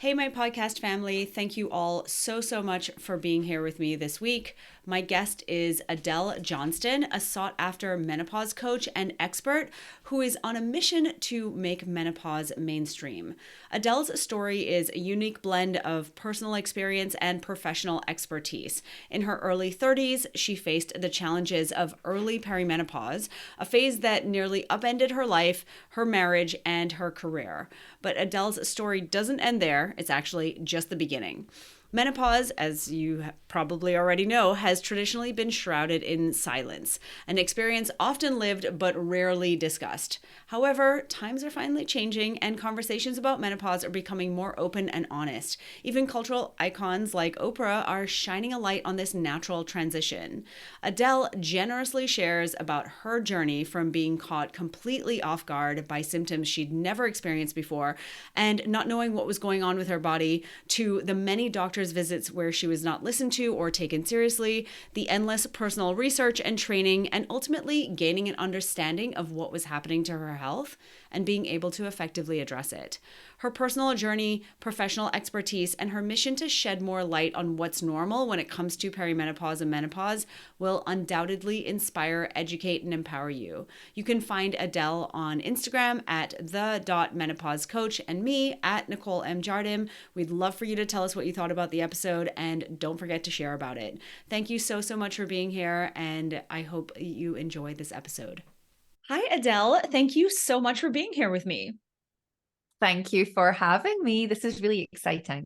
Hey, my podcast family. Thank you all so much for being here with me this week. My guest is Adele Johnston, a sought after menopause coach and expert who is on a mission to make menopause mainstream. Adele's story is a unique blend of personal experience and professional expertise. In her early 30s, she faced the challenges of early perimenopause, a phase that nearly upended her life, her marriage, and her career. But Adele's story doesn't end there. It's actually just the beginning. Menopause, as you probably already know, has traditionally been shrouded in silence, an experience often lived but rarely discussed. However, times are finally changing and conversations about menopause are becoming more open and honest. Even cultural icons like Oprah are shining a light on this natural transition. Adele generously shares about her journey from being caught completely off guard by symptoms she'd never experienced before and not knowing what was going on with her body, to the many doctors' visits where she was not listened to or taken seriously, the endless personal research and training, and ultimately gaining an understanding of what was happening to her health and being able to effectively address it. Her personal journey, professional expertise, and her mission to shed more light on what's normal when it comes to perimenopause and menopause will undoubtedly inspire, educate, and empower you. You can find Adele on Instagram at the.menopausecoach and me at Nicole M. Jardim. We'd love for you to tell us what you thought about the episode, and don't forget to share about it. Thank you so much for being here, and I hope you enjoy this episode. Hi, Adele. Thank you so much for being here with me. Thank you for having me. This is really exciting.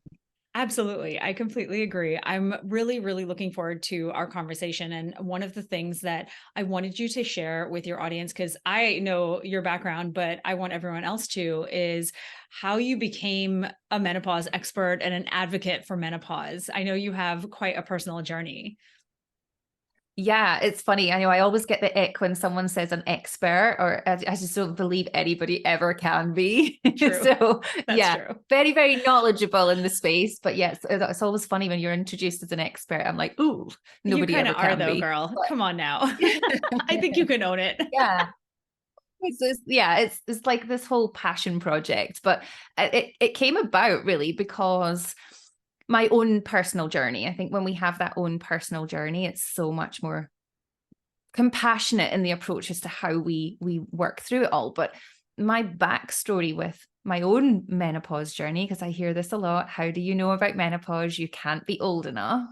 Absolutely. I completely agree. I'm really looking forward to our conversation. And one of the things that I wanted you to share with your audience, because I know your background, but I want everyone else to, is how you became a menopause expert and an advocate for menopause. I know you have quite a personal journey. Yeah, it's funny. I know I always get the ick when someone says an expert, or I just don't believe anybody ever can be. True. So That's yeah, true. very knowledgeable in the space. But yes, it's always funny when you're introduced as an expert. I'm like, ooh, You nobody kind ever of are can though, be. girl. But Come on now. I think you can own it. yeah. It's like this whole passion project, but it came about really because my own personal journey. I think when we have that own personal journey, it's so much more compassionate in the approach as to how we work through it all. But my backstory with my own menopause journey, because I hear this a lot, how do you know about menopause? You can't be old enough.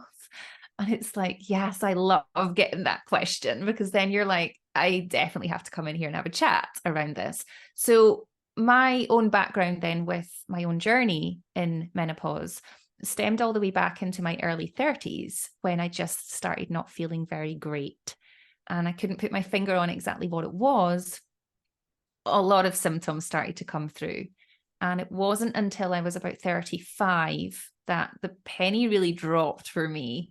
And it's like, yes, I love getting that question, because then you're like, I definitely have to come in here and have a chat around this. So my own background then with my own journey in menopause stemmed all the way back into my early 30s, when I just started not feeling very great. And I couldn't put my finger on exactly what it was. A lot of symptoms started to come through. And it wasn't until I was about 35 that the penny really dropped for me.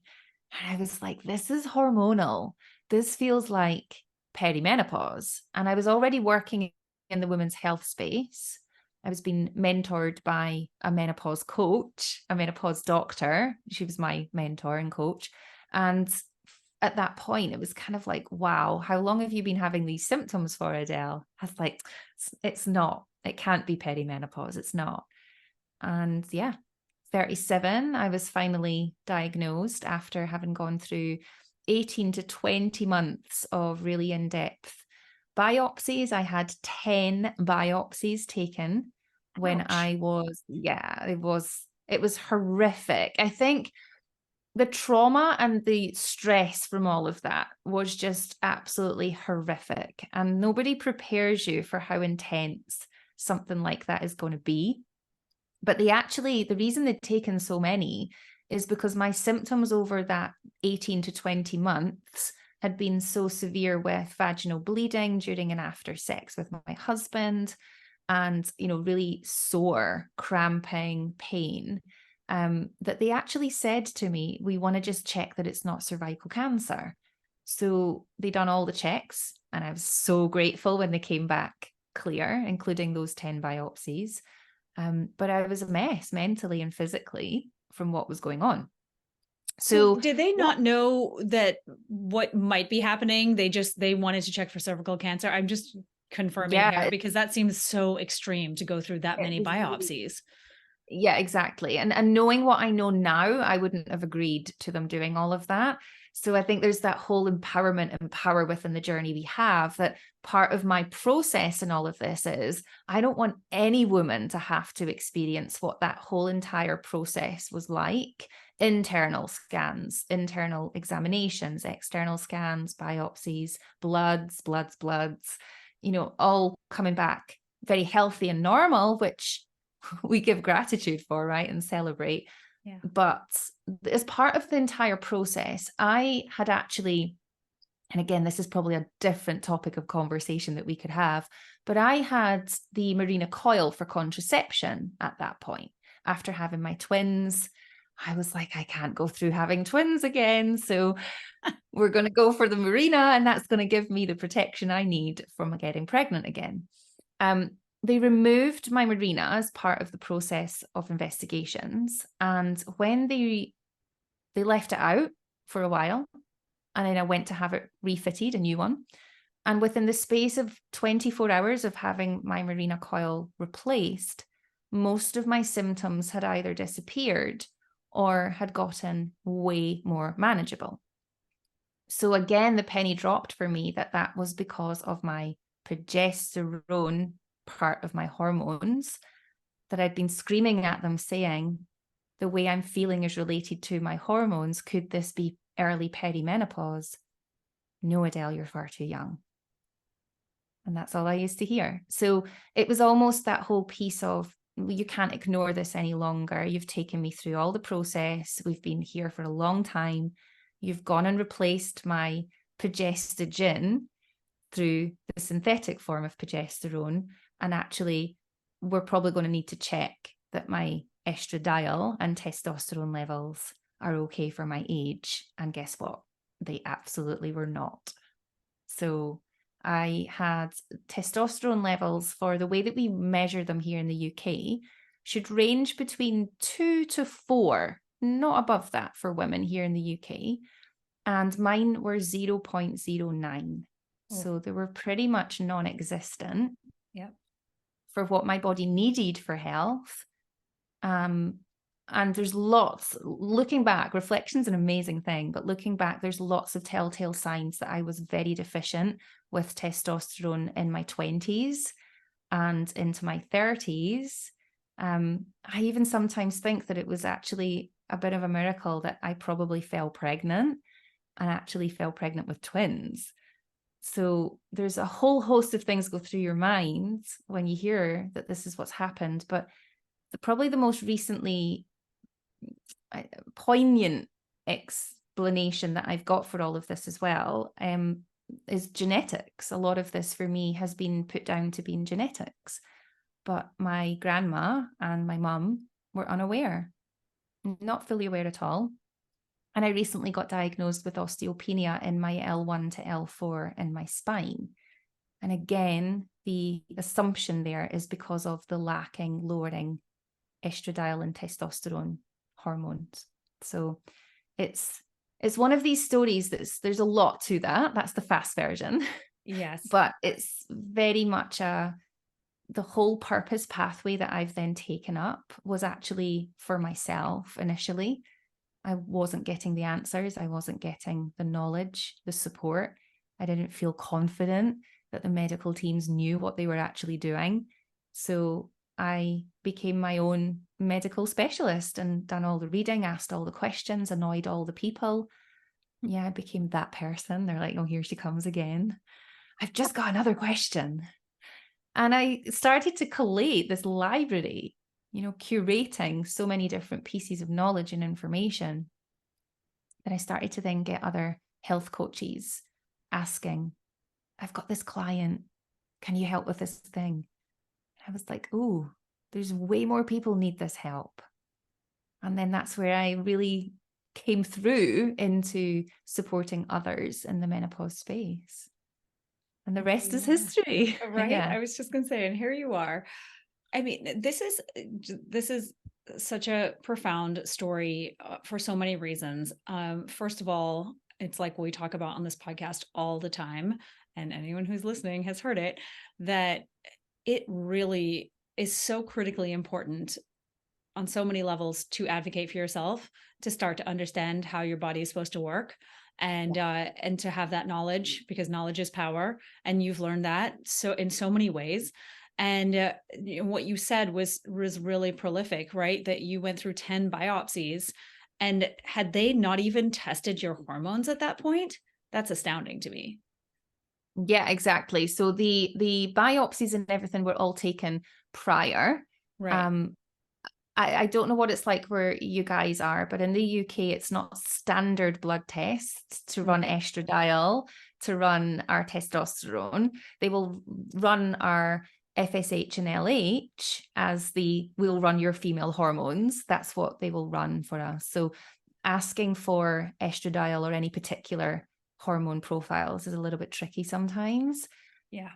And I was like, this is hormonal. This feels like perimenopause. And I was already working in the women's health space. I was being mentored by a menopause coach, a menopause doctor. She was my mentor and coach. And at that point, it was kind of like, wow, how long have you been having these symptoms for, Adele? I was like, it's not, it can't be perimenopause. It's not. And yeah, 37, I was finally diagnosed after having gone through 18 to 20 months of really in-depth biopsies. I had 10 biopsies taken when Ouch. I was, yeah, it was horrific. I think the trauma and the stress from all of that was just absolutely horrific. And nobody prepares you for how intense something like that is going to be. But the reason they'd taken so many is because my symptoms over that 18 to 20 months had been so severe with vaginal bleeding during and after sex with my husband, and, really sore, cramping pain, that they actually said to me, we want to just check that it's not cervical cancer. So they done all the checks, and I was so grateful when they came back clear, including those 10 biopsies. But I was a mess mentally and physically from what was going on. So So did they not know that what might be happening? They wanted to check for cervical cancer. I'm just confirming yeah, here because that seems so extreme to go through that it many was really, biopsies. Yeah, exactly. And knowing what I know now, I wouldn't have agreed to them doing all of that. So I think there's that whole empowerment and power within the journey we have, that part of my process in all of this is I don't want any woman to have to experience what that whole entire process was like. Internal scans, internal examinations, external scans, biopsies, bloods, all coming back very healthy and normal, which we give gratitude for, right? And celebrate. Yeah. But as part of the entire process, I had actually, and again, this is probably a different topic of conversation that we could have, but I had the Mirena coil for contraception at that point. After having my twins, I was like, I can't go through having twins again. So we're going to go for the Mirena, and that's going to give me the protection I need from getting pregnant again. They removed my Mirena as part of the process of investigations. And when they left it out for a while, and then I went to have it refitted, a new one. And within the space of 24 hours of having my Mirena coil replaced, most of my symptoms had either disappeared or had gotten way more manageable. So again, the penny dropped for me that was because of my progesterone part of my hormones, that I'd been screaming at them saying, the way I'm feeling is related to my hormones. Could this be early perimenopause? No, Adele, you're far too young. And that's all I used to hear. So it was almost that whole piece of, you can't ignore this any longer. You've taken me through all the process. We've been here for a long time. You've gone and replaced my progestogen through the synthetic form of progesterone. And actually, we're probably going to need to check that my estradiol and testosterone levels are okay for my age. And guess what? They absolutely were not. So I had testosterone levels, for the way that we measure them here in the UK, should range between 2 to 4, not above that for women here in the UK. And mine were 0.09. So they were pretty much non-existent. Yep. For what my body needed for health. And there's lots, looking back, reflection's an amazing thing, but looking back, there's lots of telltale signs that I was very deficient with testosterone in my 20s and into my 30s. I even sometimes think that it was actually a bit of a miracle that I probably fell pregnant, and actually fell pregnant with twins. So there's a whole host of things go through your mind when you hear that this is what's happened. But probably the most recently poignant explanation that I've got for all of this as well is genetics. A lot of this for me has been put down to being genetics. But my grandma and my mum were unaware, not fully aware at all. And I recently got diagnosed with osteopenia in my L1 to L4 in my spine. And again, the assumption there is because of the lowering estradiol and testosterone hormones. So it's one of these stories there's a lot to that. That's the fast version. Yes. But it's very much the whole purpose pathway that I've then taken up was actually for myself initially. I wasn't getting the answers. I wasn't getting the knowledge, the support. I didn't feel confident that the medical teams knew what they were actually doing. So I became my own medical specialist and done all the reading, asked all the questions, annoyed all the people. Yeah, I became that person. They're like, oh, here she comes again. I've just got another question. And I started to collate this library, curating so many different pieces of knowledge and information, that I started to then get other health coaches asking, I've got this client, can you help with this thing? I was like, oh, there's way more people need this help. And then that's where I really came through into supporting others in the menopause space. And the rest is history. Right. Yeah. I was just going to say, and here you are. I mean, this is such a profound story for so many reasons. First of all, it's like we talk about on this podcast all the time, and anyone who's listening has heard it, that it really is so critically important on so many levels to advocate for yourself, to start to understand how your body is supposed to work, and to have that knowledge, because knowledge is power, and you've learned that so in so many ways. And what you said was really prolific, right? That you went through 10 biopsies, and had they not even tested your hormones at that point? That's astounding to me. Yeah, exactly. So the biopsies and everything were all taken prior. Right. Um, I don't know what it's like where you guys are, but in the UK, it's not standard blood tests to run Right. estradiol, to run our testosterone. They will run our FSH and LH as we'll run your female hormones. That's what they will run for us. So asking for estradiol or any particular hormone profiles is a little bit tricky sometimes. Yeah.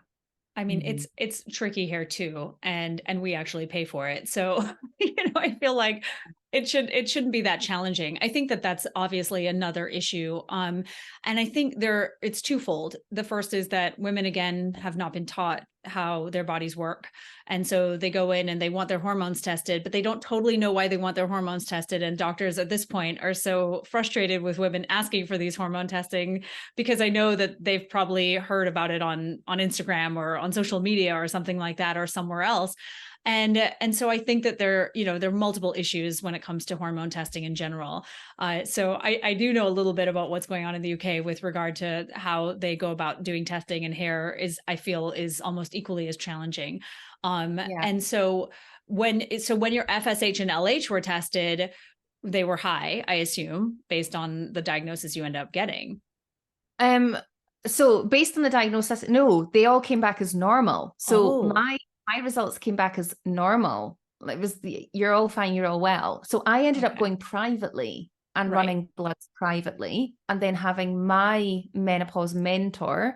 I mean, Mhm. it's tricky here too, and we actually pay for it. So, I feel like it shouldn't be that challenging. I think that that's obviously another issue. And I think it's twofold. The first is that women again have not been taught how their bodies work. And so they go in and they want their hormones tested, but they don't totally know why they want their hormones tested. And doctors at this point are so frustrated with women asking for these hormone testing, because I know that they've probably heard about it on Instagram or on social media or something like that, or somewhere else. And so I think that there are multiple issues when it comes to hormone testing in general. So I do know a little bit about what's going on in the UK with regard to how they go about doing testing, and hair is, I feel, is almost equally as challenging. Yeah. And so when your FSH and LH were tested, they were high, I assume, based on the diagnosis you end up getting. Um, so based on the diagnosis, no, they all came back as normal. So Oh, my results came back as normal. It was you're all fine, you're all well. So I ended up okay. going privately and Right. running bloods privately, and then having my menopause mentor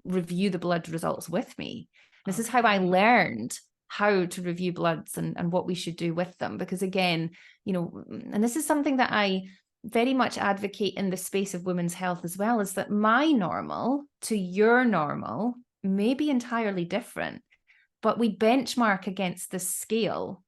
review the blood results with me. This is how I Okay. learned how to review bloods and what we should do with them. Because again, and this is something that I very much advocate in the space of women's health as well, is that my normal to your normal may be entirely different, but we benchmark against this scale.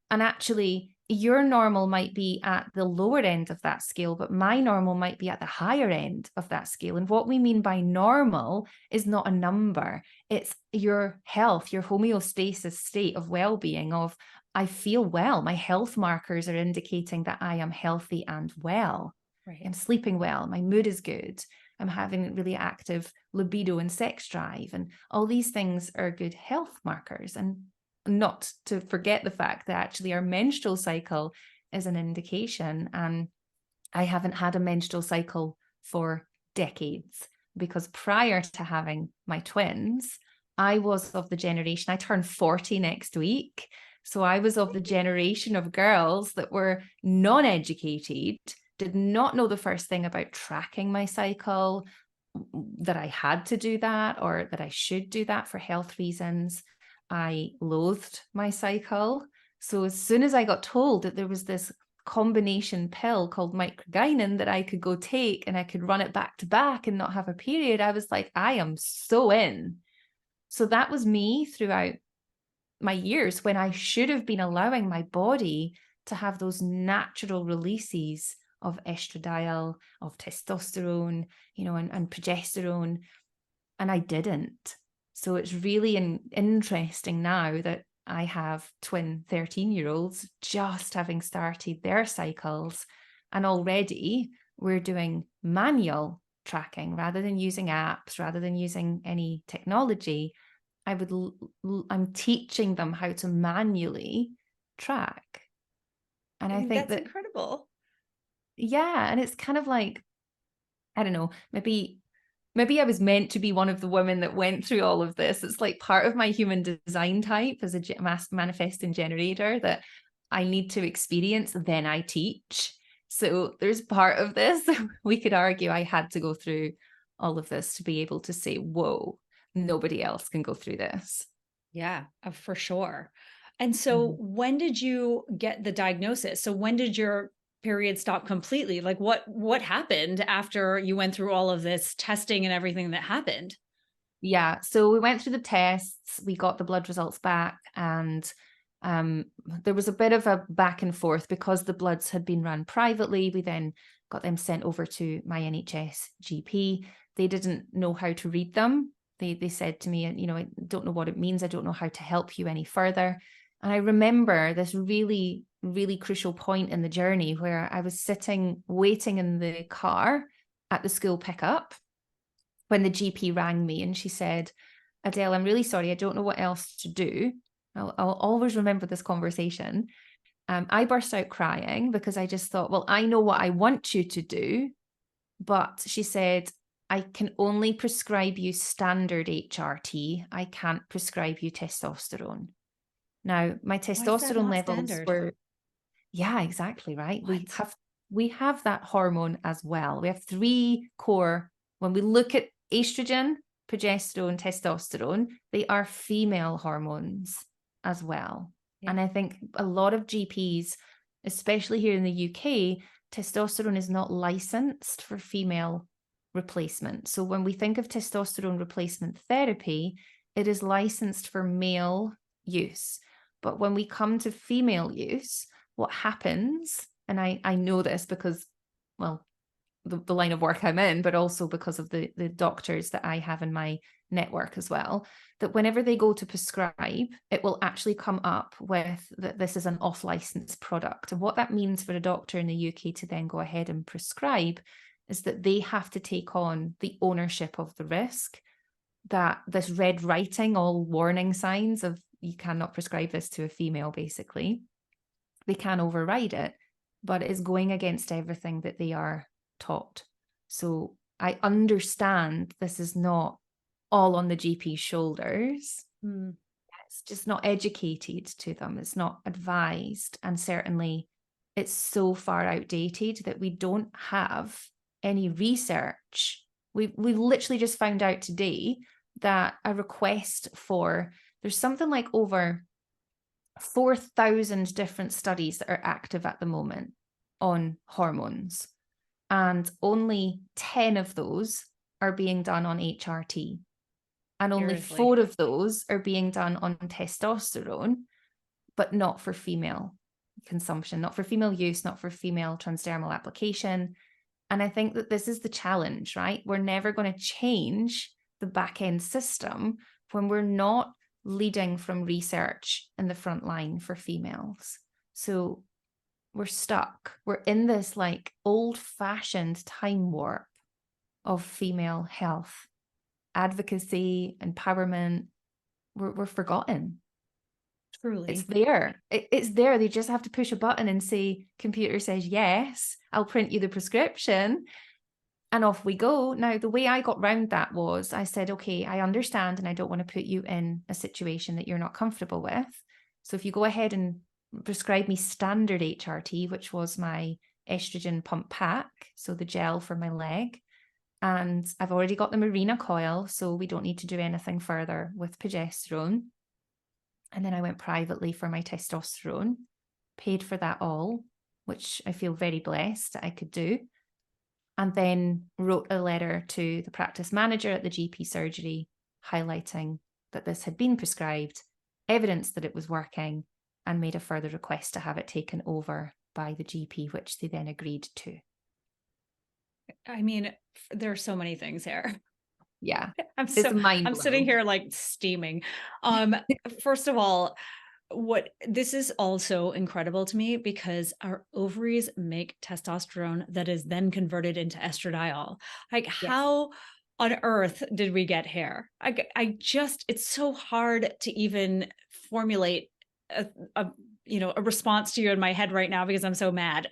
And actually, your normal might be at the lower end of that scale, but my normal might be at the higher end of that scale. And what we mean by normal is not a number, it's your health, your homeostasis state of well-being, of I feel well. My health markers are indicating that I am healthy and well. Right. I'm sleeping well. My mood is good. I'm having really active libido and sex drive. And all these things are good health markers. And not to forget the fact that actually our menstrual cycle is an indication. And I haven't had a menstrual cycle for decades, because prior to having my twins, I was of the generation, I turn 40 next week. So I was of the generation of girls that were non-educated, did not know the first thing about tracking my cycle, that I had to do that or that I should do that for health reasons. I loathed my cycle. So as soon as I got told that there was this combination pill called microgynon that I could go take and I could run it back to back and not have a period, I was like, I am so in. So that was me throughout my years, when I should have been allowing my body to have those natural releases of estradiol, of testosterone, and progesterone, and I didn't. So it's really interesting now that I have twin 13-year-olds just having started their cycles, and already we're doing manual tracking rather than using apps, rather than using any technology. I'm teaching them how to manually track. And I think That's that, incredible. yeah, and it's kind of like, I don't know, maybe I was meant to be one of the women that went through all of this. It's like part of my human design type as a mass manifesting generator that I need to experience, then I teach. So there's part of this. We could argue I had to go through all of this to be able to say, whoa, nobody else can go through this. Yeah, for sure. And so Mhm. when did you get the diagnosis? So when did your period stop completely? Like what happened after you went through all of this testing and everything that happened? Yeah. So we went through the tests, we got the blood results back, and There was a bit of a back and forth because the bloods had been run privately. We then got them sent over to my NHS GP. They didn't know how to read them. They said to me, I don't know what it means. I don't know how to help you any further. And I remember this really, really crucial point in the journey where I was sitting, waiting in the car at the school pickup when the GP rang me, and she said, Adele, I'm really sorry. I don't know what else to do. I'll always remember this conversation. I burst out crying because I just thought, well, I know what I want you to do. But she said, I can only prescribe you standard HRT. I can't prescribe you testosterone. Now, my Why is that testosterone not levels standard? were, yeah, exactly right. What? We have that hormone as well. We have three core. When we look at estrogen, progesterone, testosterone, they are female hormones as well. Yeah. And I think a lot of GPs, especially here in the UK, testosterone is not licensed for female replacement. So when we think of testosterone replacement therapy, it is licensed for male use. But when we come to female use, what happens, and I know this because, well, the line of work I'm in, but also because of the doctors that I have in my network as well, that whenever they go to prescribe, it will actually come up with that this is an off-license product. And what that means for a doctor in the UK to then go ahead and prescribe is that they have to take on the ownership of the risk, that this red writing, all warning signs of you cannot prescribe this to a female, basically. They can override it, but it's going against everything that they are taught. So I understand this is not all on the GP's shoulders. Mm. It's just not educated to them. It's not advised. And certainly it's so far outdated that we don't have any research. We literally just found out today that a request for, there's something like over 4,000 different studies that are active at the moment on hormones. And only 10 of those are being done on HRT. And only Seriously. 4 of those are being done on testosterone, but not for female consumption, not for female use, not for female transdermal application. And I think that this is the challenge, right? We're never going to change the back end system when we're not leading from research in the front line for females. So we're stuck. We're in this like old-fashioned time warp of female health, advocacy, empowerment. We're forgotten. Truly. It's there. It's there. They just have to push a button and say, computer says yes, I'll print you the prescription. And off we go. Now, the way I got round that was I said, okay, I understand, and I don't want to put you in a situation that you're not comfortable with. So if you go ahead and prescribe me standard HRT, which was my estrogen pump pack, so the gel for my leg, and I've already got the Mirena coil, so we don't need to do anything further with progesterone. And then I went privately for my testosterone, paid for that all, which I feel very blessed that I could do. And then wrote a letter to the practice manager at the GP surgery, highlighting that this had been prescribed, evidence that it was working, and made a further request to have it taken over by the GP, which they then agreed to. I mean, there are so many things here. Yeah, I'm it's sitting here like steaming. First of all, this is also incredible to me because our ovaries make testosterone that is then converted into estradiol. Like, Yes. how on earth did we get here? It's so hard to even formulate a response to you in my head right now because I'm so mad.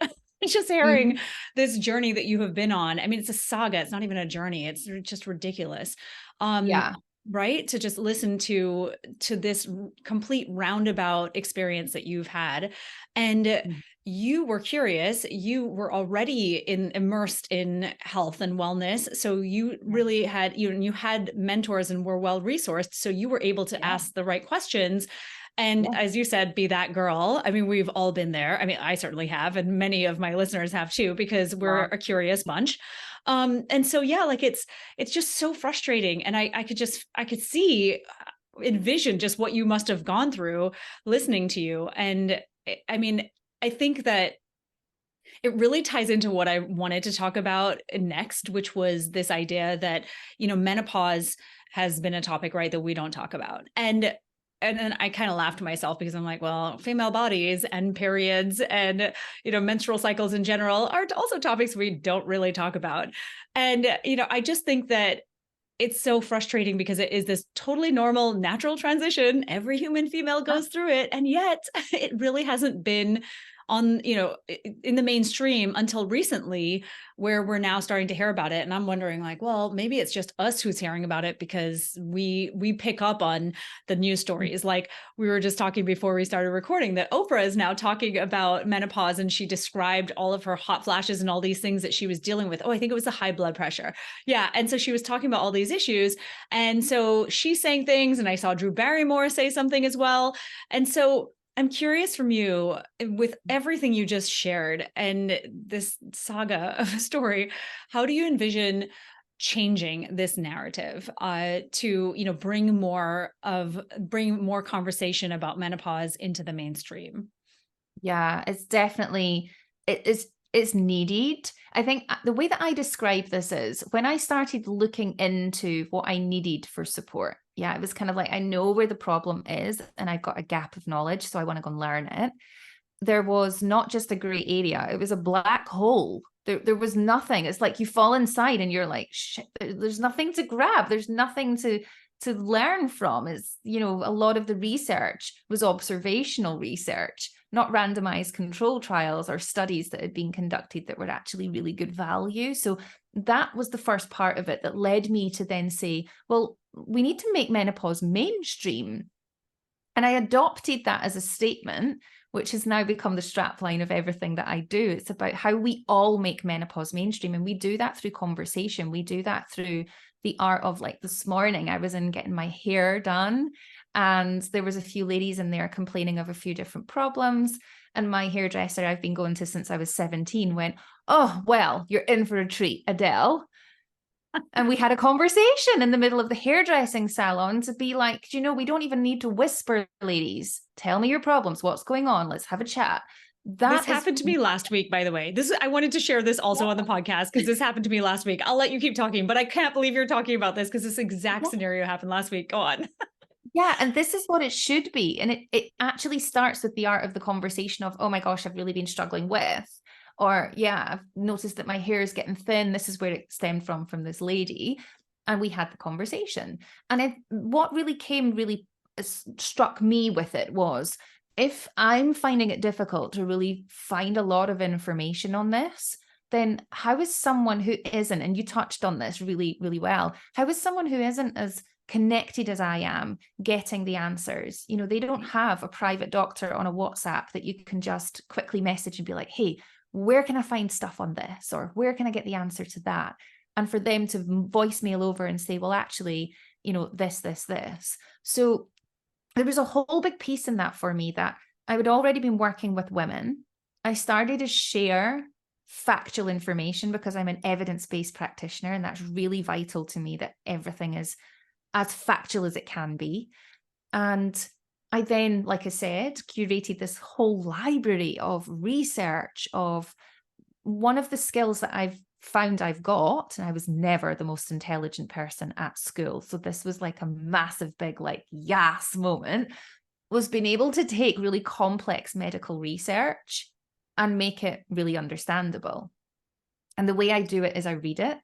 Just hearing this journey that you have been on. I mean, it's a saga. It's not even a journey. It's just ridiculous. Yeah. Right, to just listen to this complete roundabout experience that you've had, and you were curious, you were already immersed in health and wellness, so you really had you had mentors and were well resourced, so you were able to ask the right questions. And as you said, be that girl. I mean, we've all been there. I mean, I certainly have, and many of my listeners have too, because we're a curious bunch. And so, yeah, like it's just so frustrating. And I could see envision just what you must have gone through listening to you. And I mean, I think that it really ties into what I wanted to talk about next, which was this idea that, menopause has been a topic, right, that we don't talk about. And then I kind of laughed to myself because I'm like, well, female bodies and periods and, menstrual cycles in general are also topics we don't really talk about. And, I just think that it's so frustrating because it is this totally normal, natural transition. Every human female goes through it. And yet it really hasn't been on, in the mainstream until recently, where we're now starting to hear about it. And I'm wondering, like, well, maybe it's just us who's hearing about it because we pick up on the news stories. Like we were just talking before we started recording that Oprah is now talking about menopause, and she described all of her hot flashes and all these things that she was dealing with. Oh, I think it was the high blood pressure. Yeah. And so she was talking about all these issues. And so she's saying things, and I saw Drew Barrymore say something as well. And so I'm curious from you, with everything you just shared and this saga of a story, how do you envision changing this narrative to, bring more conversation about menopause into the mainstream? Yeah, it's needed. I think the way that I describe this is when I started looking into what I needed for support. Yeah, it was kind of like, I know where the problem is and I've got a gap of knowledge, so I want to go and learn it. There was not just a gray area, it was a black hole. There was nothing. It's like you fall inside and you're like, shit, there's nothing to grab. There's nothing to learn from. It's, a lot of the research was observational research, not randomized control trials or studies that had been conducted that were actually really good value. So that was the first part of it that led me to then say, well, we need to make menopause mainstream. And I adopted that as a statement, which has now become the strapline of everything that I do. It's about how we all make menopause mainstream. And we do that through conversation. We do that through the art of, like, this morning, I was in getting my hair done, and there was a few ladies in there complaining of a few different problems. And my hairdresser I've been going to since I was 17 went, oh, well, you're in for a treat, Adele. And we had a conversation in the middle of the hairdressing salon to be like, we don't even need to whisper, ladies. Tell me your problems. What's going on? Let's have a chat. This happened to me last week, by the way. I wanted to share this also on the podcast because this happened to me last week. I'll let you keep talking, but I can't believe you're talking about this because this exact scenario happened last week. Go on. Yeah, and this is what it should be. And it actually starts with the art of the conversation of, oh my gosh, I've really been struggling with, or yeah, I've noticed that my hair is getting thin. This is where it stemmed from this lady. And we had the conversation. And what really struck me with it was, if I'm finding it difficult to really find a lot of information on this, then how is someone who isn't, and you touched on this really, really well, how is someone who isn't as connected as I am getting the answers? They don't have a private doctor on a WhatsApp that you can just quickly message and be like, hey, where can I find stuff on this? Or where can I get the answer to that? And for them to voicemail over and say, well, actually, this. So there was a whole big piece in that for me, that I had already been working with women. I started to share factual information because I'm an evidence-based practitioner, and that's really vital to me, that everything is as factual as it can be. And I then, like I said, curated this whole library of research of one of the skills that I've found I've got, and I was never the most intelligent person at school, so this was like a massive big yes moment, was being able to take really complex medical research and make it really understandable. And the way I do it is I read it,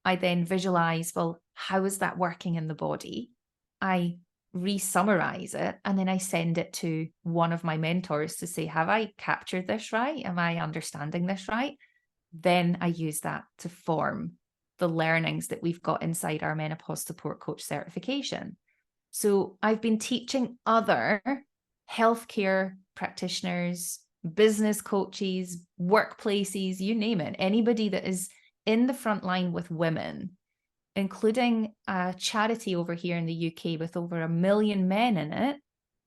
I then visualize, well, how is that working in the body? I re-summarize it, and then I send it to one of my mentors to say, have I captured this right? Am I understanding this right? Then I use that to form the learnings that we've got inside our menopause support coach certification. So I've been teaching other healthcare practitioners, business coaches, workplaces, you name it, anybody that is in the front line with women, including a charity over here in the UK with over 1 million men in it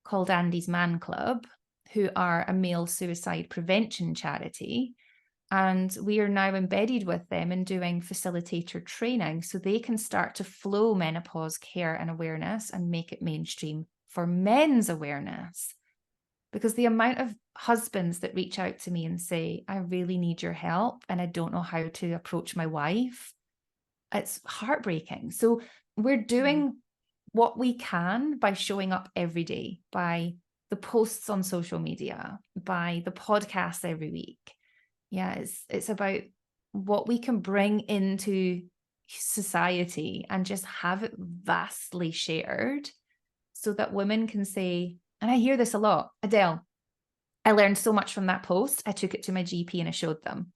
called Andy's Man Club, who are a male suicide prevention charity. And we are now embedded with them in doing facilitator training so they can start to flow menopause care and awareness and make it mainstream for men's awareness. Because the amount of husbands that reach out to me and say, I really need your help and I don't know how to approach my wife, it's heartbreaking. So we're doing what we can by showing up every day, by the posts on social media, by the podcasts every week. Yeah, it's about what we can bring into society and just have it vastly shared so that women can say, and I hear this a lot, Adele, I learned so much from that post. I took it to my GP and I showed them.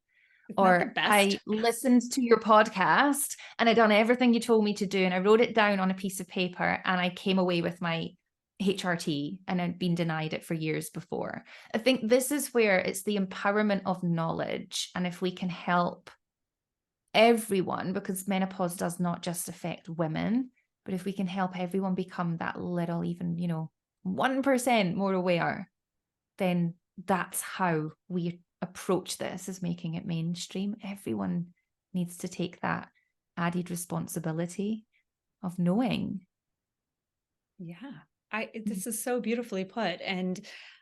Isn't that the Or best? I listened to your podcast and I done everything you told me to do. And I wrote it down on a piece of paper and I came away with my HRT and I'd been denied it for years before. I think this is where it's the empowerment of knowledge. And if we can help everyone, because menopause does not just affect women, but if we can help everyone become that little, even, 1% more aware, then that's how we approach this, is making it mainstream. Everyone needs to take that added responsibility of knowing. Yeah. This is so beautifully put. And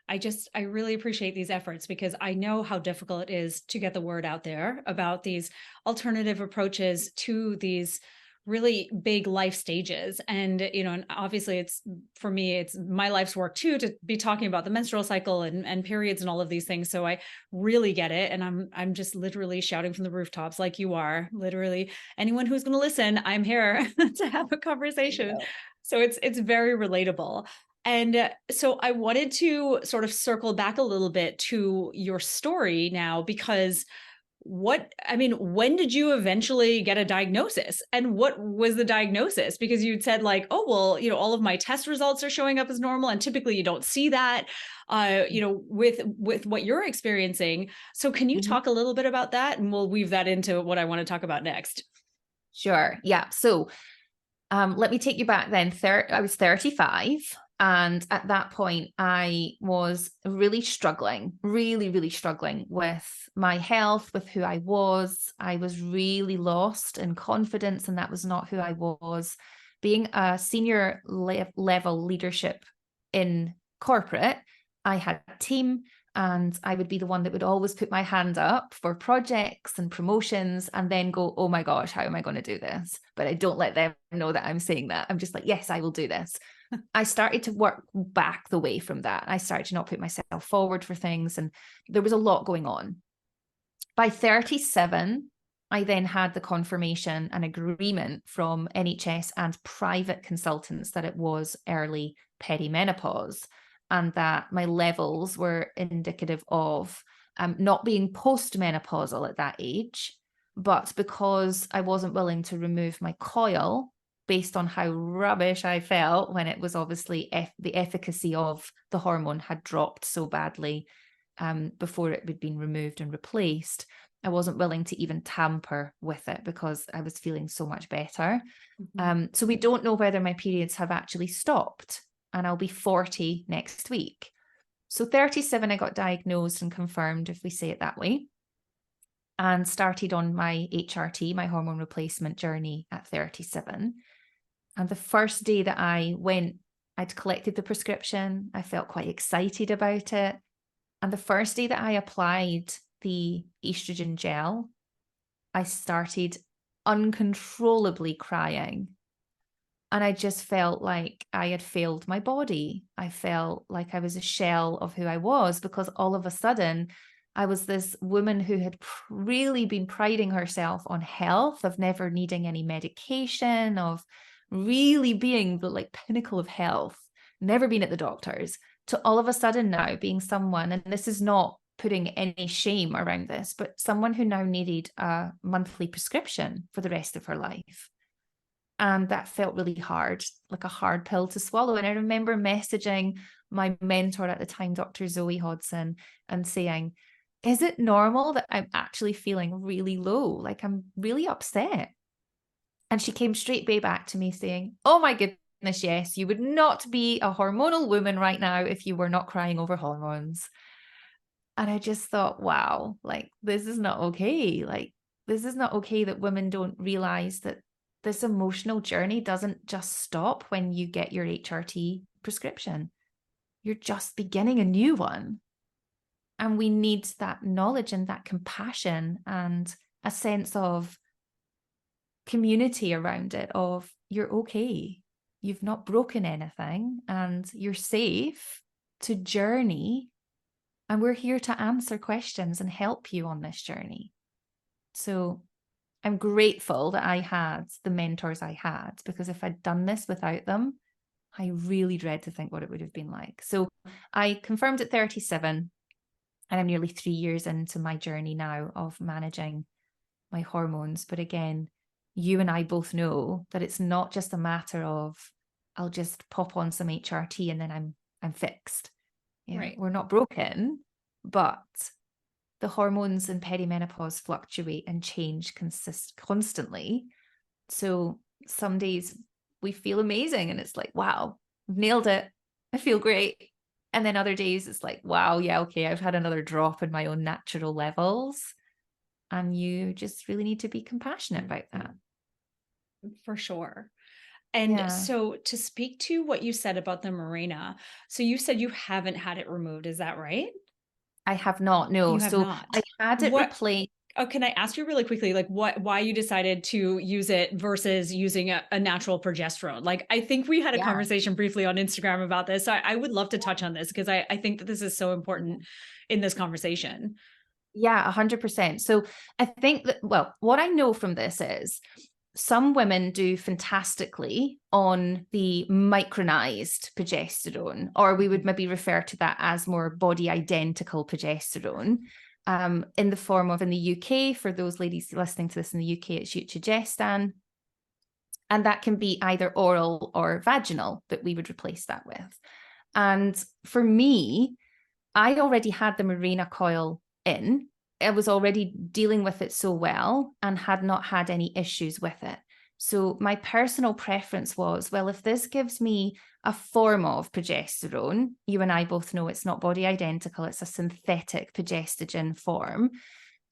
I really appreciate these efforts because I know how difficult it is to get the word out there about these alternative approaches to these really big life stages. And, and obviously it's, for me, it's my life's work too, to be talking about the menstrual cycle and periods and all of these things. So I really get it. And I'm just literally shouting from the rooftops like you are. Literally anyone who's going to listen, I'm here to have a conversation. So it's very relatable. And so I wanted to sort of circle back a little bit to your story now, because when did you eventually get a diagnosis and what was the diagnosis? Because you'd said like, oh, well, all of my test results are showing up as normal. And typically you don't see that, with what you're experiencing. So can you talk a little bit about that? And we'll weave that into what I want to talk about next. Sure. Yeah. So let me take you back then. I was 35. And at that point, I was really struggling, really, really struggling with my health, with who I was. I was really lost in confidence, and that was not who I was. Being a senior level leadership in corporate, I had a team, and I would be the one that would always put my hand up for projects and promotions and then go, oh my gosh, how am I going to do this? But I don't let them know that I'm saying that. I'm just like, yes, I will do this. I started to work back the way from that. I started to not put myself forward for things. And there was a lot going on. By 37, I then had the confirmation and agreement from NHS and private consultants that it was early perimenopause, and that my levels were indicative of not being postmenopausal at that age, but because I wasn't willing to remove my coil based on how rubbish I felt when it was obviously the efficacy of the hormone had dropped so badly before it had been removed and replaced, I wasn't willing to even tamper with it because I was feeling so much better. So we don't know whether my periods have actually stopped, and I'll be 40 next week. So 37, I got diagnosed and confirmed, if we say it that way, and started on my HRT, my hormone replacement journey at 37. And the first day that I went, I'd collected the prescription. I felt quite excited about it. And the first day that I applied the estrogen gel, I started uncontrollably crying. And I just felt like I had failed my body. I felt like I was a shell of who I was, because all of a sudden I was this woman who had really been priding herself on health, of never needing any medication, of really being the pinnacle of health, never been at the doctor's, to all of a sudden now being someone, and this is not putting any shame around this, but someone who now needed a monthly prescription for the rest of her life. And that felt really hard, like a hard pill to swallow. And I remember messaging my mentor at the time, Dr. Zoe Hodson, and saying, is it normal that I'm actually feeling really low? Like, I'm really upset. And she came straight back to me saying, oh my goodness, yes, you would not be a hormonal woman right now if you were not crying over hormones. And I just thought, wow, like, this is not okay. Like, this is not okay that women don't realize that this emotional journey doesn't just stop when you get your HRT prescription. You're just beginning a new one. And we need that knowledge and that compassion and a sense of community around it of you're okay. You've not broken anything and you're safe to journey. And we're here to answer questions and help you on this journey. So I'm grateful that I had the mentors I had, because if I'd done this without them, I really dread to think what it would have been like. So I confirmed at 37, and I'm nearly 3 years into my journey now of managing my hormones. But again, you and I both know that it's not just a matter of I'll just pop on some HRT and then I'm fixed. Yeah, Right. we're not broken, but the hormones in perimenopause fluctuate and change constantly. So some days we feel amazing and it's like, wow, I've nailed it. I feel great. And then other days it's like, wow, yeah, okay, I've had another drop in my own natural levels. And you just really need to be compassionate about that. For sure. And Yeah, so to speak to what you said about the Mirena, so you said you haven't had it removed, is that right? I have not. No. You have So I not. had it What replaced. Oh, can I ask you really quickly, like why you decided to use it versus using a natural progesterone? Like, I think we had a Yeah. conversation briefly on Instagram about this. So I would love to touch on this because I think that this is so important in this conversation. Yeah, 100%. So I think that, well, what I know from this is some women do fantastically on the micronized progesterone, or we would Mhm. maybe refer to that as more body identical progesterone, in the form of, in the UK, for those ladies listening to this in the UK, it's Jardim. And that can be either oral or vaginal that we would replace that with. And for me, I already had the Mirena coil in. I was already dealing with it so well and had not had any issues with it. So my personal preference was, well, if this gives me a form of progesterone, you and I both know it's not body identical, it's a synthetic progestogen form,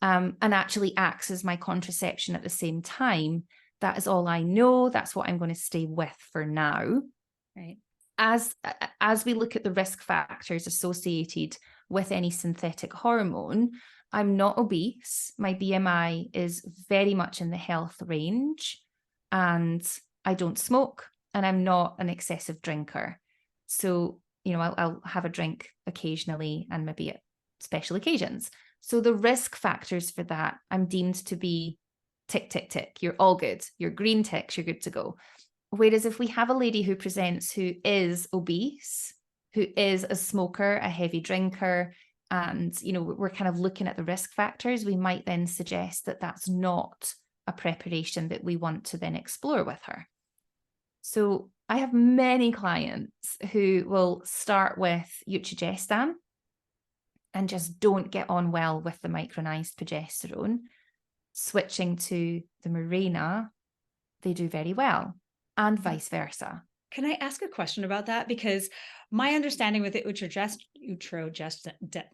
and actually acts as my contraception at the same time. That is all I know. That's what I'm going to stay with for now. Right. As we look at the risk factors associated with any synthetic hormone, I'm not obese. My BMI is very much in the health range, and I don't smoke, and I'm not an excessive drinker. So, I'll have a drink occasionally and maybe at special occasions. So the risk factors for that, I'm deemed to be tick, tick, tick. You're all good. You're green ticks. You're good to go. Whereas if we have a lady who presents who is obese, who is a smoker, a heavy drinker, and we're kind of looking at the risk factors, we might then suggest that that's not a preparation that we want to then explore with her. So I have many clients who will start with Utrogestan and just don't get on well with the micronized progesterone. Switching to the Mirena, they do very well, and vice versa. Can I ask a question about that? Because my understanding with the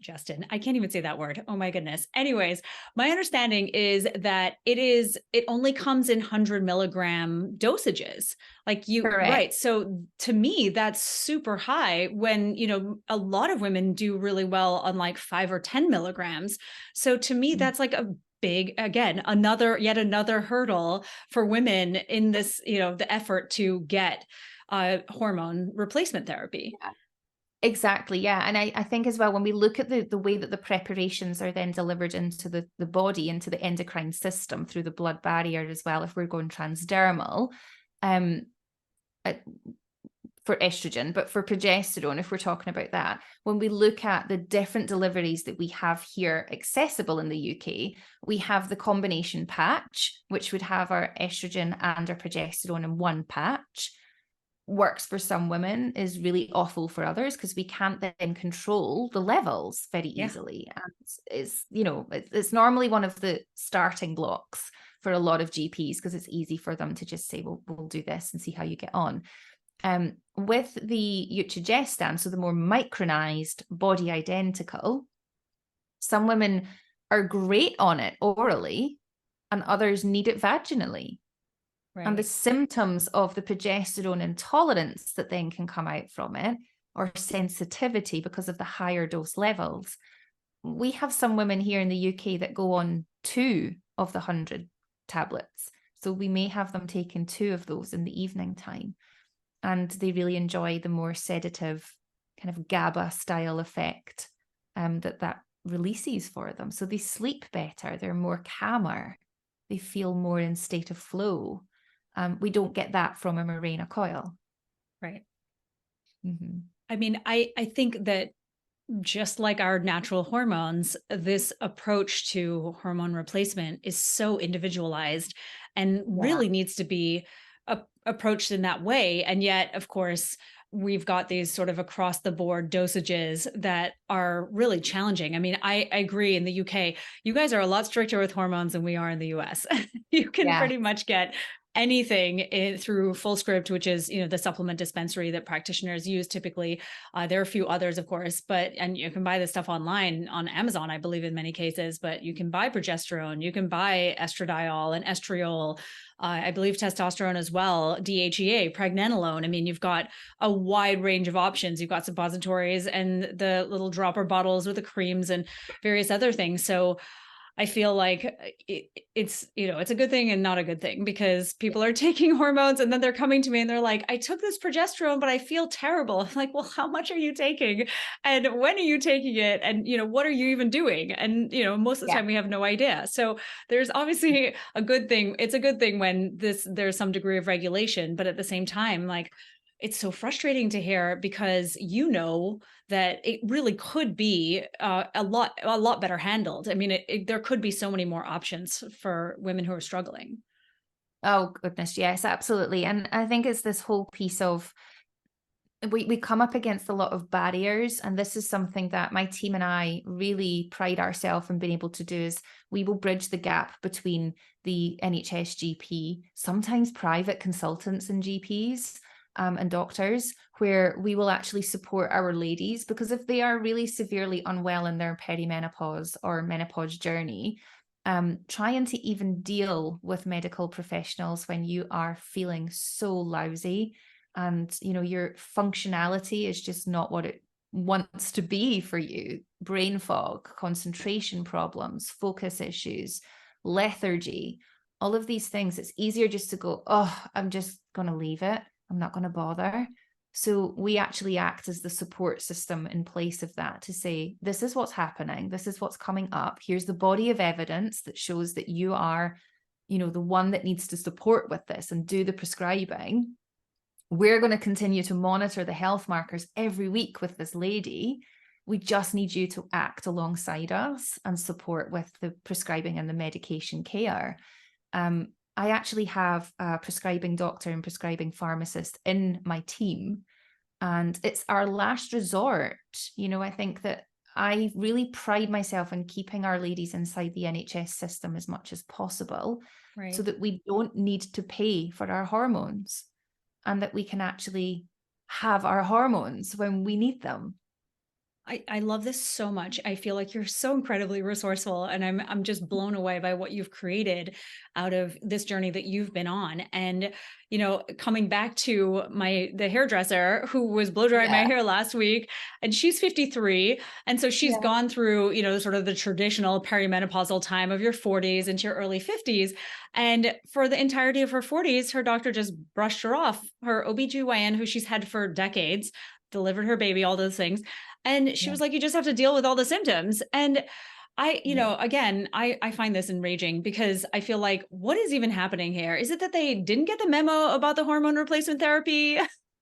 Justin, I can't even say that word. Oh my goodness. Anyways, my understanding is that it only comes in 100 milligram dosages. Like Correct. right. So to me, that's super high when, a lot of women do really well on like 5 or 10 milligrams. So to me, that's like a big, again, yet another hurdle for women in this, the effort to get hormone replacement therapy. Yeah. Exactly. Yeah. And I think as well, when we look at the way that the preparations are then delivered into the body, into the endocrine system through the blood barrier as well, if we're going transdermal, um, uh, for estrogen, but for progesterone, if we're talking about that, when we look at the different deliveries that we have here accessible in the UK, we have the combination patch, which would have our estrogen and our progesterone in one patch. Works for some women, is really awful for others because we can't then control the levels very Yeah. easily. And it's normally one of the starting blocks for a lot of GPs because it's easy for them to just say, well, we'll do this and see how you get on. With the Utrogestan, so the more micronized, body identical, Some women are great on it orally, and others need it vaginally. And the Right. symptoms of the progesterone intolerance that then can come out from it, or sensitivity because of the higher dose levels. We have some women here in the UK that go on 2 of the 100 tablets. So we may have them taking 2 of those in the evening time. And they really enjoy the more sedative kind of GABA style effect that releases for them. So they sleep better, they're more calmer, they feel more in state of flow. We don't get that from a Mirena coil. Right. Mm-hmm. I mean, I think that just like our natural hormones, this approach to hormone replacement is so individualized and Yeah. really needs to be approached in that way. And yet, of course, we've got these sort of across the board dosages that are really challenging. I mean, I agree in the UK, you guys are a lot stricter with hormones than we are in the US. You can Yeah. pretty much get anything through full script, which is, you know, the supplement dispensary that practitioners use typically. There are a few others, of course, and you can buy this stuff online on Amazon, I believe, in many cases, but you can buy progesterone, you can buy estradiol and estriol, I believe testosterone as well, DHEA, pregnenolone. I mean, you've got a wide range of options. You've got suppositories and the little dropper bottles with the creams and various other things. So I feel like it's, you know, it's a good thing and not a good thing, because people are taking hormones and then they're coming to me and they're like, I took this progesterone, but I feel terrible. I'm like, well, how much are you taking? And when are you taking it? And, you know, what are you even doing? And, you know, most of the Yeah. time we have no idea. So there's obviously a good thing. It's a good thing when there's some degree of regulation, but at the same time, like, it's so frustrating to hear, because you know that it really could be a lot better handled. I mean, there could be so many more options for women who are struggling. Oh, goodness. Yes, absolutely. And I think it's this whole piece of we come up against a lot of barriers, and this is something that my team and I really pride ourselves in being able to do, is we will bridge the gap between the NHS GP, sometimes private consultants and GPs, and doctors, where we will actually support our ladies, because if they are really severely unwell in their perimenopause or menopause journey, trying to even deal with medical professionals when you are feeling so lousy, and you know your functionality is just not what it wants to be for you, brain fog, concentration problems, focus issues, lethargy, all of these things, it's easier just to go, oh, I'm just going to leave it, I'm not going to bother. So we actually act as the support system in place of that, to say, this is what's happening, this is what's coming up, here's the body of evidence that shows that you are, you know, the one that needs to support with this and do the prescribing. We're going to continue to monitor the health markers every week with this lady. We just need you to act alongside us and support with the prescribing and the medication care. I actually have a prescribing doctor and prescribing pharmacist in my team, and it's our last resort. You know, I think that I really pride myself in keeping our ladies inside the NHS system as much as possible, so Right. that we don't need to pay for our hormones, and that we can actually have our hormones when we need them. I love this so much. I feel like you're so incredibly resourceful, and I'm just blown away by what you've created out of this journey that you've been on. And, you know, coming back to the hairdresser who was blow drying my Yeah. hair last week, and she's 53. And so she's Yeah. gone through, you know, sort of the traditional perimenopausal time of your 40s into your early 50s. And for the entirety of her 40s, her doctor just brushed her off. Her OBGYN, who she's had for decades, delivered her baby, all those things. And she Yeah. was like, you just have to deal with all the symptoms. And you Yeah. know, again, I find this enraging, because I feel like, what is even happening here? Is it that they didn't get the memo about the hormone replacement therapy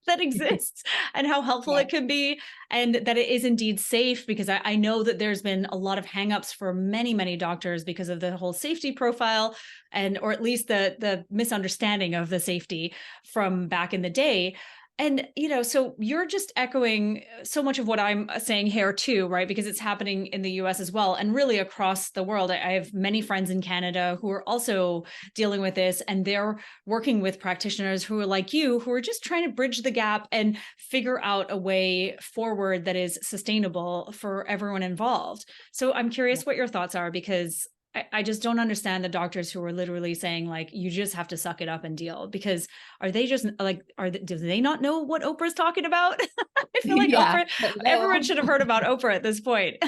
that exists and how helpful Yeah. it can be, and that it is indeed safe? Because I know that there's been a lot of hangups for many, many doctors because of the whole safety profile, and or at least the misunderstanding of the safety from back in the day. And, so you're just echoing so much of what I'm saying here too, right? Because it's happening in the US as well, and really across the world. I have many friends in Canada who are also dealing with this, and they're working with practitioners who are like you, who are just trying to bridge the gap and figure out a way forward that is sustainable for everyone involved. So I'm curious what your thoughts are, because I just don't understand the doctors who are literally saying, like, you just have to suck it up and deal, because are they just like, do they not know what Oprah's talking about? I feel like Yeah. everyone Hello. should have heard about Oprah at this point.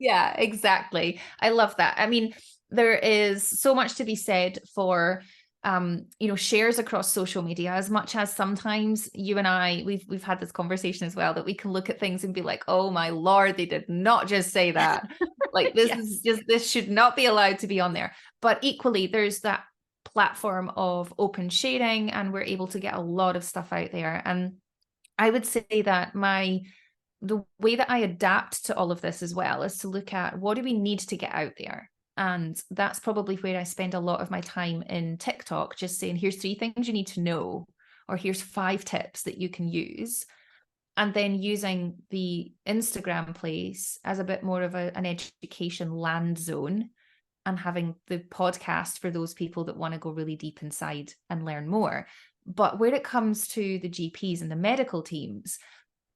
Yeah, exactly. I love that. I mean, there is so much to be said for shares across social media. As much as sometimes you and I, we've had this conversation as well, that we can look at things and be like, oh my Lord, they did not just say that. Like, Yes. this should not be allowed to be on there. But equally, there's that platform of open sharing, and we're able to get a lot of stuff out there. And I would say that the way that I adapt to all of this as well is to look at, what do we need to get out there? And that's probably where I spend a lot of my time in TikTok, just saying, here's 3 things you need to know, or here's 5 tips that you can use. And then using the Instagram place as a bit more of an education land zone, and having the podcast for those people that want to go really deep inside and learn more. But where it comes to the GPs and the medical teams,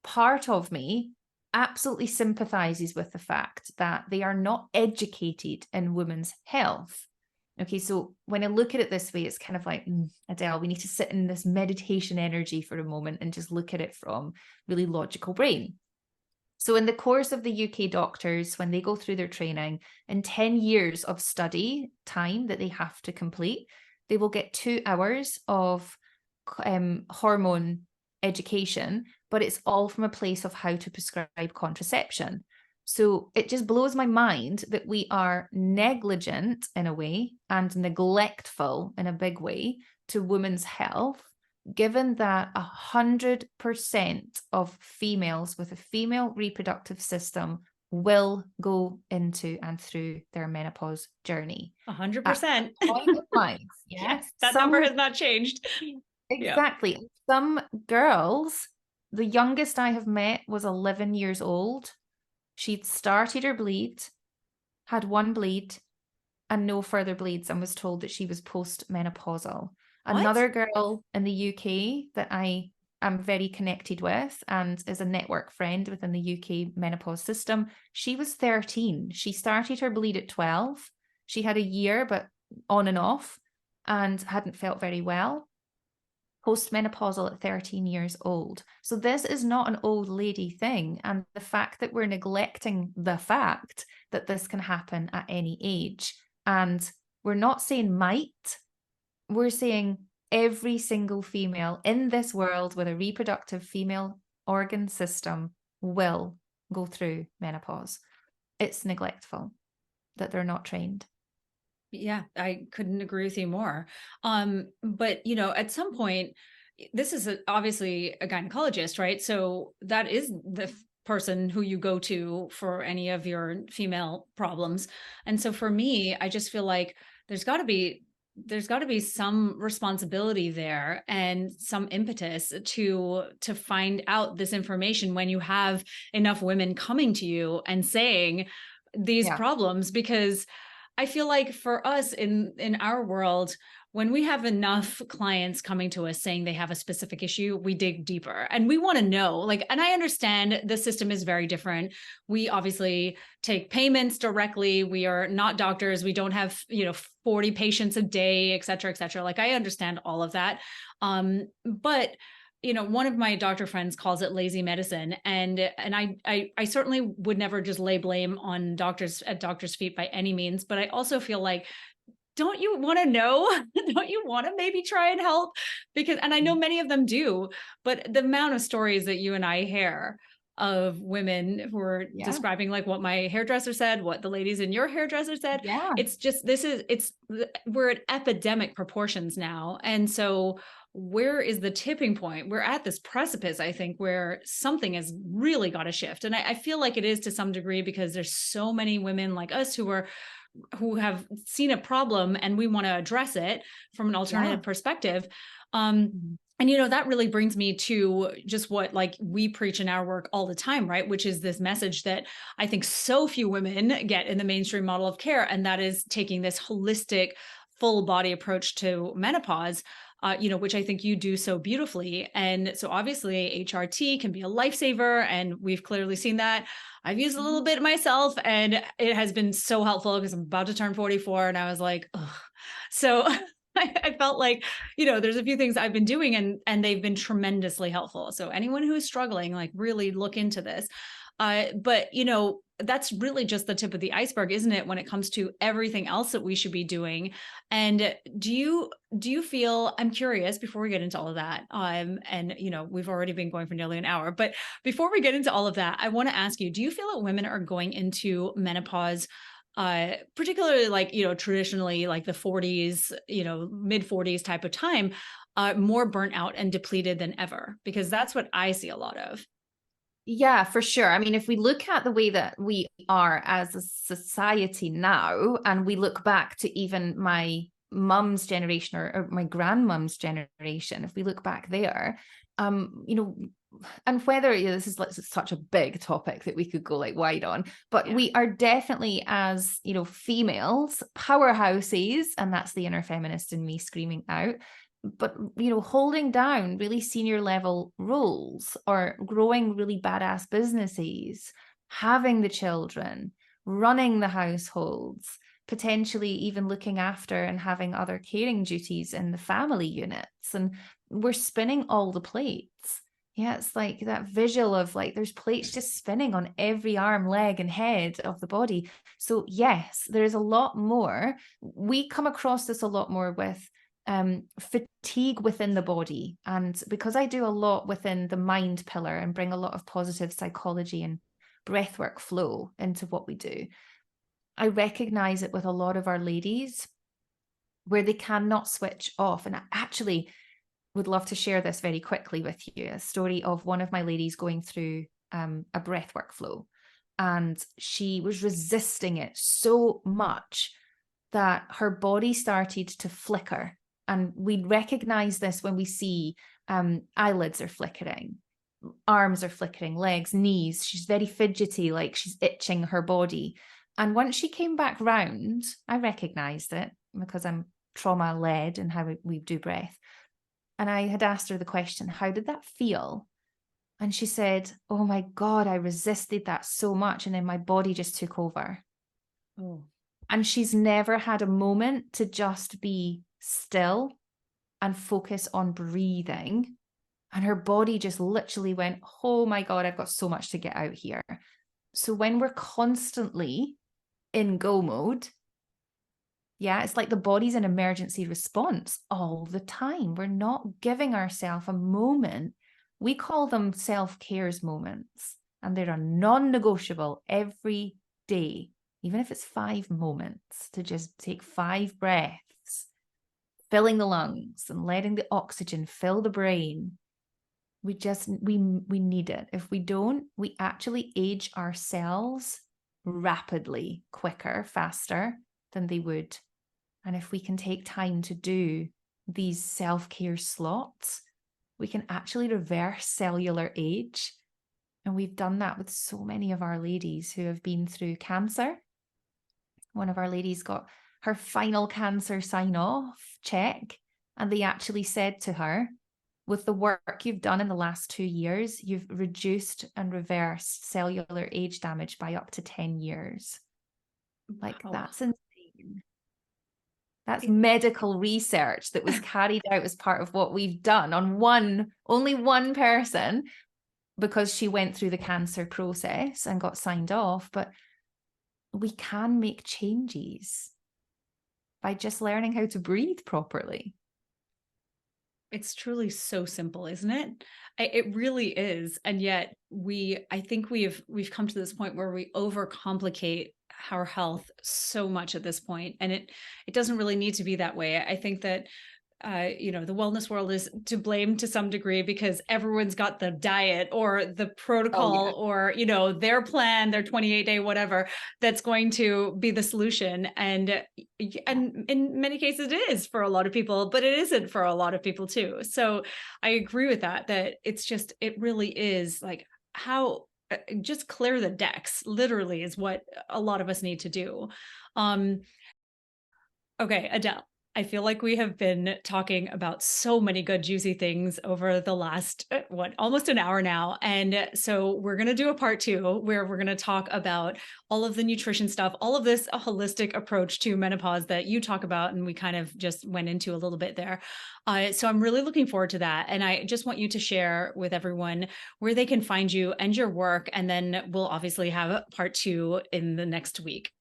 part of me absolutely sympathizes with the fact that they are not educated in women's health. Okay, so when I look at it this way, it's kind of like, Adele, we need to sit in this meditation energy for a moment and just look at it from really logical brain. So in the course of the UK doctors, when they go through their training, in 10 years of study time that they have to complete, they will get 2 hours of hormone education, but it's all from a place of how to prescribe contraception. So it just blows my mind that we are negligent in a way and neglectful in a big way to women's health, given that 100% of females with a female reproductive system will go into and through their menopause journey. 100%. Point of life, Yes, yes. that number has not changed. Yeah. Exactly. Some girls, the youngest I have met was 11 years old. She'd started her bleed, had 1 bleed, and no further bleeds, and was told that she was postmenopausal. What? Another girl in the UK that I am very connected with and is a network friend within the UK menopause system, she was 13. She started her bleed at 12. She had a year, but on and off, and hadn't felt very well. Postmenopausal at 13 years old. So this is not an old lady thing. And the fact that we're neglecting the fact that this can happen at any age, and we're not saying might, we're saying every single female in this world with a reproductive female organ system will go through menopause. It's neglectful that they're not trained. Yeah, I couldn't agree with you more. But at some point, this is obviously a gynecologist, right? So that is the person who you go to for any of your female problems. And so for me, I just feel like there's got to be some responsibility there and some impetus to find out this information when you have enough women coming to you and saying these Yeah. problems. Because I feel like for us in our world, when we have enough clients coming to us saying they have a specific issue, we dig deeper and we want to know, like, and I understand the system is very different. We obviously take payments directly. We are not doctors. We don't have, 40 patients a day, et cetera, et cetera. Like, I understand all of that. But one of my doctor friends calls it lazy medicine. And I certainly would never just lay blame on doctors at doctors' feet by any means. But I also feel like, don't you want to know? Don't you want to maybe try and help? Because, and I know many of them do, but the amount of stories that you and I hear of women who are Yeah. describing, like, what my hairdresser said, what the ladies in your hairdresser said, Yeah. it's just, we're at epidemic proportions now. And so where is the tipping point? We're at this precipice, I think, where something has really got to shift. And I feel like it is to some degree, because there's so many women like us who have seen a problem and we want to address it from an alternative perspective. And that really brings me to just what like we preach in our work all the time, right? Which is this message that I think so few women get in the mainstream model of care, and that is taking this holistic, full body approach to menopause. Which I think you do so beautifully. And so obviously HRT can be a lifesaver, and we've clearly seen that. I've used a little Mhm. bit myself, and it has been so helpful because I'm about to turn 44, and I was like, ugh. So I felt like, there's a few things I've been doing, and they've been tremendously helpful. So anyone who is struggling, like, really look into this. But that's really just the tip of the iceberg, isn't it, when it comes to everything else that we should be doing? And do you feel, I'm curious before we get into all of that, and we've already been going for nearly an hour, but before we get into all of that, I want to ask you, do you feel that women are going into menopause, particularly like, traditionally like the 40s, mid 40s type of time, more burnt out and depleted than ever? Because that's what I see a lot of. Yeah, for sure. I mean, if we look at the way that we are as a society now, and we look back to even my mum's generation or my grandmum's generation, if we look back there, you know, and whether this is like such a big topic that we could go like wide on, but Yeah. we are definitely, as females, powerhouses, and that's the inner feminist in me screaming out. But holding down really senior level roles or growing really badass businesses, having the children, running the households, potentially even looking after and having other caring duties in the family units, and we're spinning all the plates. Yeah, it's like that visual of like there's plates just spinning on every arm, leg, and head of the body. So yes, there is a lot more. We come across this a lot more with fatigue within the body. And because I do a lot within the mind pillar and bring a lot of positive psychology and breathwork flow into what we do, I recognize it with a lot of our ladies where they cannot switch off. And I actually would love to share this very quickly with you, a story of one of my ladies going through a breathwork flow. And she was resisting it so much that her body started to flicker. And we recognize this when we see eyelids are flickering, arms are flickering, legs, knees. She's very fidgety, like she's itching her body. And once she came back round, I recognized it because I'm trauma led in how we do breath. And I had asked her the question, how did that feel? And she said, oh my God, I resisted that so much. And then my body just took over. Oh, And she's never had a moment to just be still and focus on breathing. And her body just literally went, oh my God, I've got so much to get out here. So when we're constantly in go mode, yeah, it's like the body's an emergency response all the time. We're not giving ourselves a moment. We call them self-cares moments, and they're non-negotiable every day, even if it's 5 moments to just take 5 breaths, filling the lungs and letting the oxygen fill the brain. We need it. If we don't, we actually age ourselves rapidly, quicker, faster than they would. And if we can take time to do these self-care slots, we can actually reverse cellular age. And we've done that with so many of our ladies who have been through cancer. One of our ladies got her final cancer sign off check, and they actually said to her, with the work you've done in the last 2 years, you've reduced and reversed cellular age damage by up to 10 years. Like, wow. that's insane. That's medical research that was carried out as part of what we've done on only one person, because she went through the cancer process and got signed off. But we can make changes by just learning how to breathe properly. It's truly so simple, isn't it? It really is. And yet I think we've come to this point where we overcomplicate our health so much at this point, and it doesn't really need to be that way. I think that the wellness world is to blame to some degree because everyone's got the diet or the protocol or, their plan, their 28-day, whatever, that's going to be the solution. And in many cases it is for a lot of people, but it isn't for a lot of people too. So I agree with that it really is like how just clear the decks literally is what a lot of us need to do. Okay, Adele, I feel like we have been talking about so many good, juicy things over the last, almost an hour now. And so we're going to do a part 2 where we're going to talk about all of the nutrition stuff, all of this holistic approach to menopause that you talk about. And we kind of just went into a little bit there. So I'm really looking forward to that. And I just want you to share with everyone where they can find you and your work. And then we'll obviously have part 2 in the next week.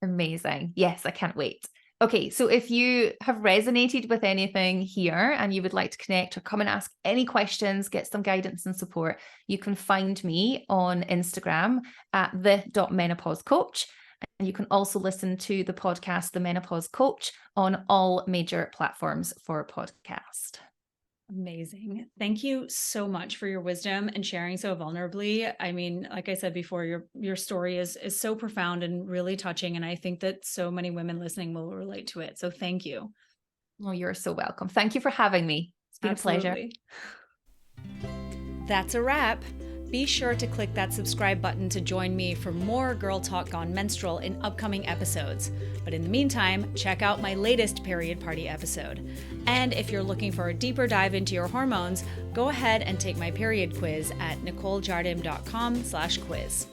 Amazing. Yes, I can't wait. Okay, so if you have resonated with anything here and you would like to connect or come and ask any questions, get some guidance and support, you can find me on Instagram at the.menopausecoach. And you can also listen to the podcast, The Menopause Coach, on all major platforms for podcast. Amazing. Thank you so much for your wisdom and sharing so vulnerably. I mean, like I said before, your story is so profound and really touching. And I think that so many women listening will relate to it. So thank you. Oh, you're so welcome. Thank you for having me. It's been Absolutely. a pleasure. That's a wrap. Be sure to click that subscribe button to join me for more Girl Talk Gone Menstrual in upcoming episodes. But in the meantime, check out my latest Period Party episode. And if you're looking for a deeper dive into your hormones, go ahead and take my period quiz at nicolejardim.com/quiz.